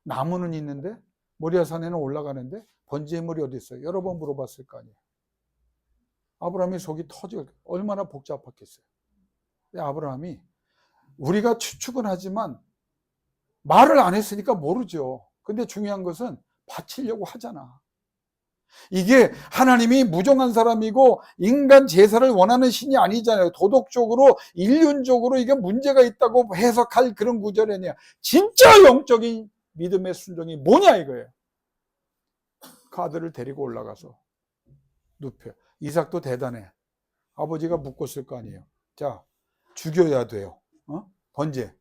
나무는 있는데, 모리아산에는 올라가는데 번제물이 어디 있어요? 여러 번 물어봤을 거 아니에요. 아브라함이 속이 터지고 얼마나 복잡했겠어요. 근데 아브라함이, 우리가 추측은 하지만 말을 안 했으니까 모르죠. 근데 중요한 것은 바치려고 하잖아. 이게 하나님이 무정한 사람이고 인간 제사를 원하는 신이 아니잖아요. 도덕적으로, 인륜적으로 이게 문제가 있다고 해석할 그런 구절이 아니야. 진짜 영적인 믿음의 순종이 뭐냐 이거예요. 그 아들을 데리고 올라가서 눕혀. 이삭도 대단해. 아버지가 묻었을 거 아니에요. 자, 죽여야 돼요. 번제.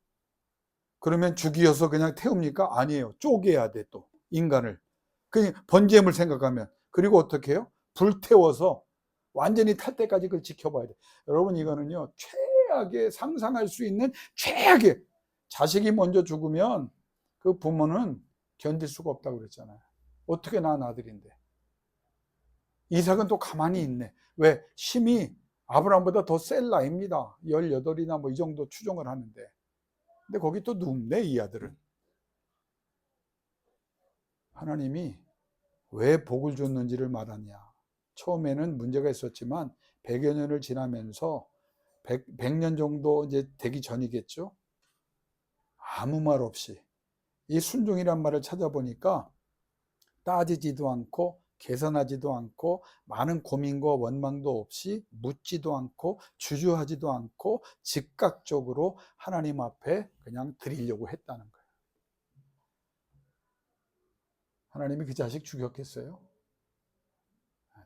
그러면 죽이어서 그냥 태웁니까? 아니에요. 쪼개야 돼, 또 인간을. 그냥 번제물 생각하면. 그리고 어떻게 해요? 불태워서 완전히 탈 때까지 그걸 지켜봐야 돼. 여러분, 이거는요, 최악의, 상상할 수 있는 최악의, 자식이 먼저 죽으면 그 부모는 견딜 수가 없다고 그랬잖아요. 어떻게 낳은 아들인데. 이삭은 또 가만히 있네. 왜? 심이 아브라함보다 더 셀 나이입니다. 18이나 뭐 이 정도 추정을 하는데. 근데 거기 또 눕네, 이 아들은. 하나님이 왜 복을 줬는지를 말하냐. 처음에는 문제가 있었지만 100여 년을 지나면서 100년 정도 이제 되기 전이겠죠. 아무 말 없이 이 순종이란 말을 찾아보니까 따지지도 않고 계산하지도 않고 많은 고민과 원망도 없이 묻지도 않고 주저하지도 않고 즉각적으로 하나님 앞에 그냥 드리려고 했다는 거예요. 하나님이 그 자식 죽였겠어요?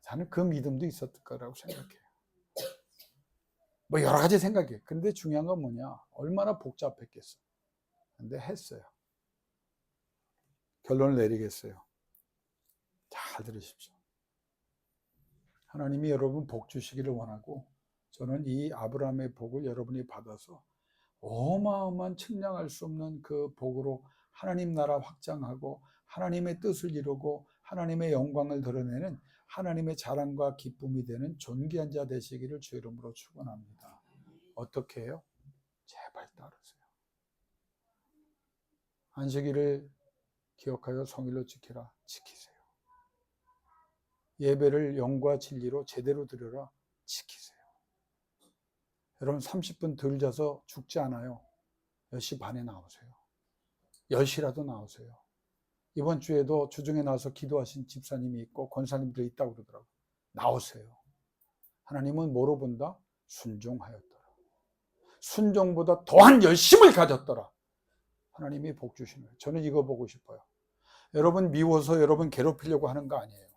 저는 그 믿음도 있었을 거라고 생각해요. 뭐 여러 가지 생각해. 근데 중요한 건 뭐냐? 얼마나 복잡했겠어. 근데 했어요. 결론을 내리겠어요. 잘 들으십시오. 하나님이 여러분 복 주시기를 원하고, 저는 이 아브라함의 복을 여러분이 받아서 어마어마한 측량할 수 없는 그 복으로 하나님 나라 확장하고 하나님의 뜻을 이루고 하나님의 영광을 드러내는 하나님의 자랑과 기쁨이 되는 존귀한 자 되시기를 주 이름으로 축원합니다. 어떻게 해요? 제발 따르세요. 안식일을 기억하여 성일로 지키라. 지키세요. 예배를 영과 진리로 제대로 드려라. 지키세요. 여러분 30분 덜 자서 죽지 않아요. 10시 반에 나오세요. 10시라도 나오세요. 이번 주에도 주중에 나와서 기도하신 집사님이 있고 권사님들이 있다고 그러더라고요. 나오세요. 하나님은 뭐로 본다? 순종하였더라. 순종보다 더한 열심을 가졌더라. 하나님이 복 주시는 거예요. 저는 이거 보고 싶어요. 여러분 미워서 여러분 괴롭히려고 하는 거 아니에요.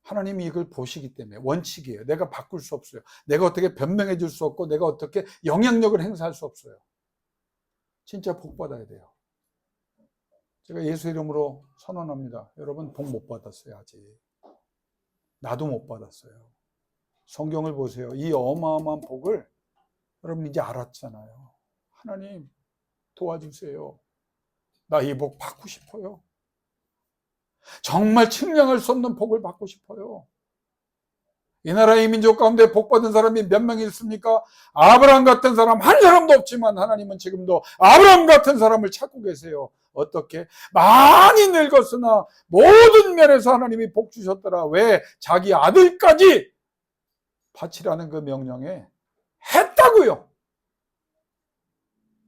하나님이 이걸 보시기 때문에 원칙이에요. 내가 바꿀 수 없어요. 내가 어떻게 변명해 줄 수 없고 내가 어떻게 영향력을 행사할 수 없어요. 진짜 복 받아야 돼요. 제가 예수 이름으로 선언합니다. 여러분 복 못 받았어요. 아직. 나도 못 받았어요. 성경을 보세요. 이 어마어마한 복을 여러분 이제 알았잖아요. 하나님 도와주세요. 나 이 복 받고 싶어요. 정말 측량할 수 없는 복을 받고 싶어요. 이 나라의 민족 가운데 복 받은 사람이 몇 명 있습니까? 아브라함 같은 사람 한 사람도 없지만 하나님은 지금도 아브라함 같은 사람을 찾고 계세요. 어떻게? 많이 늙었으나 모든 면에서 하나님이 복 주셨더라. 왜? 자기 아들까지 바치라는 그 명령에 했다고요.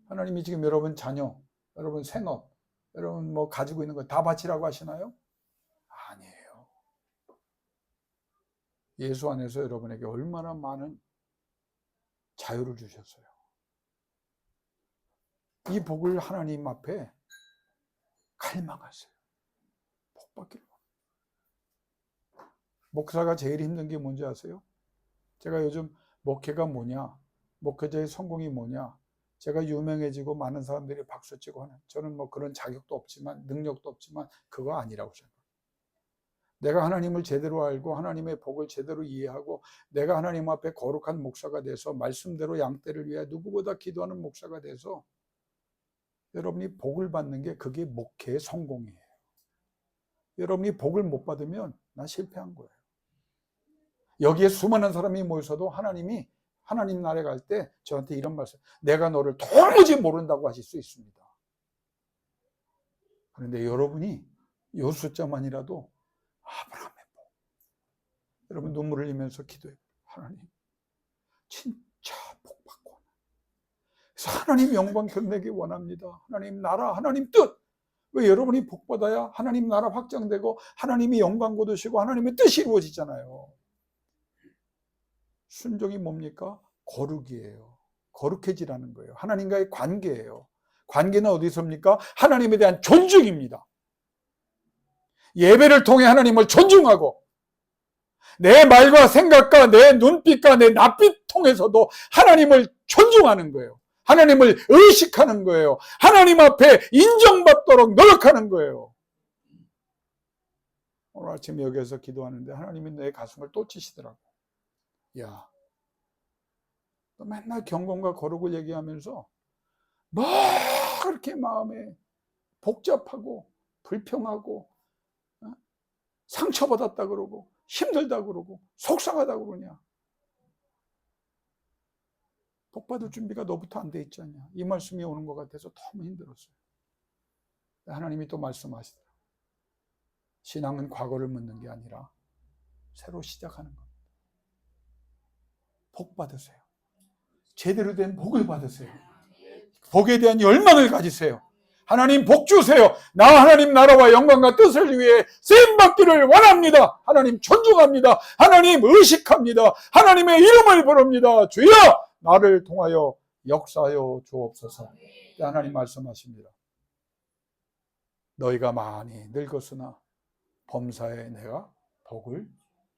하나님이 지금 여러분 자녀, 여러분 생업, 여러분 뭐 가지고 있는 거 다 바치라고 하시나요? 아니에요. 예수 안에서 여러분에게 얼마나 많은 자유를 주셨어요. 이 복을 하나님 앞에 갈망하세요. 복 받기를. 목사가 제일 힘든 게 뭔지 아세요? 제가 요즘 목회가 뭐냐, 목회자의 성공이 뭐냐, 제가 유명해지고 많은 사람들이 박수치고 하는, 저는 뭐 그런 자격도 없지만 능력도 없지만 그거 아니라고 생각해요. 내가 하나님을 제대로 알고 하나님의 복을 제대로 이해하고 내가 하나님 앞에 거룩한 목사가 돼서 말씀대로 양떼를 위해 누구보다 기도하는 목사가 돼서 여러분이 복을 받는 게 그게 목회의 성공이에요. 여러분이 복을 못 받으면 나 실패한 거예요. 여기에 수많은 사람이 모여서도 하나님이 하나님 나라에 갈 때 저한테 이런 말씀, 내가 너를 도무지 모른다고 하실 수 있습니다. 그런데 여러분이 요 숫자만이라도 아브라함의 복. 여러분 눈물을 흘리면서 기도해요. 하나님 진짜 복 받고 그래서 하나님 영광 드러내기 원합니다. 하나님 나라, 하나님 뜻. 왜? 여러분이 복 받아야 하나님 나라 확장되고 하나님이 영광 거두시고 하나님의 뜻이 이루어지잖아요. 순종이 뭡니까? 거룩이에요. 거룩해지라는 거예요. 하나님과의 관계예요. 관계는 어디서입니까? 하나님에 대한 존중입니다. 예배를 통해 하나님을 존중하고 내 말과 생각과 내 눈빛과 내 낯빛 통해서도 하나님을 존중하는 거예요. 하나님을 의식하는 거예요. 하나님 앞에 인정받도록 노력하는 거예요. 오늘 아침에 여기에서 기도하는데 하나님이 내 가슴을 또 치시더라고요. 야, 너 맨날 경건과 거룩을 얘기하면서 뭐 그렇게 마음에 복잡하고 불평하고 상처받았다 그러고 힘들다 그러고 속상하다 그러냐. 복받을 준비가 너부터 안 돼 있지 않냐. 이 말씀이 오는 것 같아서 너무 힘들었어요. 하나님이 또 말씀하시더라고요. 신앙은 과거를 묻는 게 아니라 새로 시작하는 겁니다. 복 받으세요. 제대로 된 복을 받으세요. 복에 대한 열망을 가지세요. 하나님 복 주세요. 나 하나님 나라와 영광과 뜻을 위해 쓰임받기를 원합니다. 하나님 존중합니다. 하나님 의식합니다. 하나님의 이름을 부릅니다. 주여 나를 통하여 역사하여 주옵소서. 하나님 말씀하십니다. 너희가 많이 늙었으나 범사에 내가 복을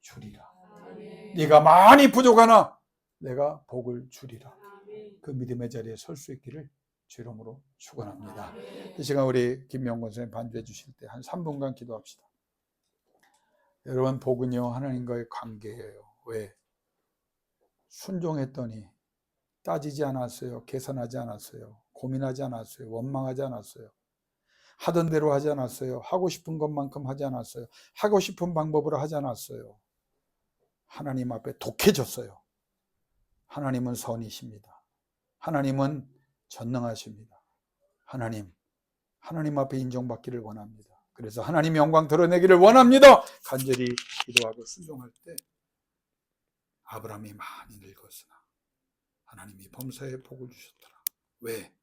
주리라. 네가 많이 부족하나 내가 복을 주리라. 그 믿음의 자리에 설 수 있기를 주 이름으로 축원합니다. 이 시간 우리 김명건 선생님 반주해 주실 때 한 3분간 기도합시다. 여러분 복은요 하나님과의 관계예요. 왜? 순종했더니 따지지 않았어요. 계산하지 않았어요. 고민하지 않았어요. 원망하지 않았어요. 하던 대로 하지 않았어요. 하고 싶은 것만큼 하지 않았어요. 하고 싶은 방법으로 하지 않았어요. 하나님 앞에 독해졌어요. 하나님은 선이십니다. 하나님은 전능하십니다. 하나님 앞에 인정받기를 원합니다. 그래서 하나님 영광 드러내기를 원합니다. 간절히 기도하고 순종할 때 아브라함이 많이 늙었으나 하나님이 범사에 복을 주셨더라. 왜?